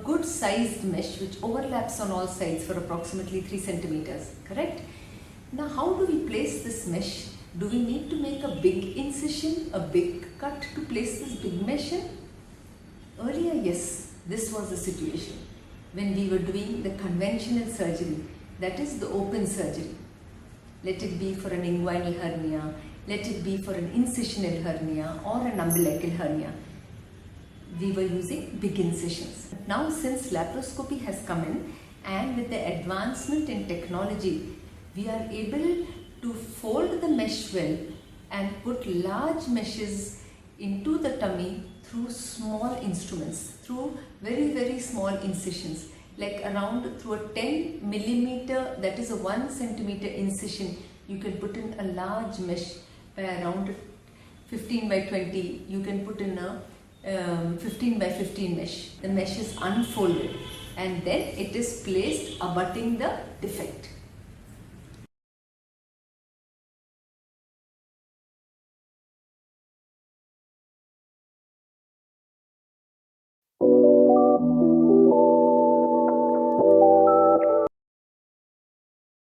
good sized mesh which overlaps on all sides for approximately 3 centimeters, correct? Now how do we place this mesh? Do we need to make a big incision, a big cut to place this big mesh in? Earlier, yes, this was the situation when we were doing the conventional surgery, that is the open surgery. Let it be for an inguinal hernia, let it be for an incisional hernia or an umbilical hernia. We were using big incisions. Now since laparoscopy has come in and with the advancement in technology, we are able to fold the mesh well and put large meshes into the tummy through small instruments, through very small incisions, like around through a 10 millimeter, that is a 1 centimeter incision. You can put in a large mesh by around 15 by 20. You can put in a 15 by 15 mesh. The mesh is unfolded and then it is placed abutting the defect.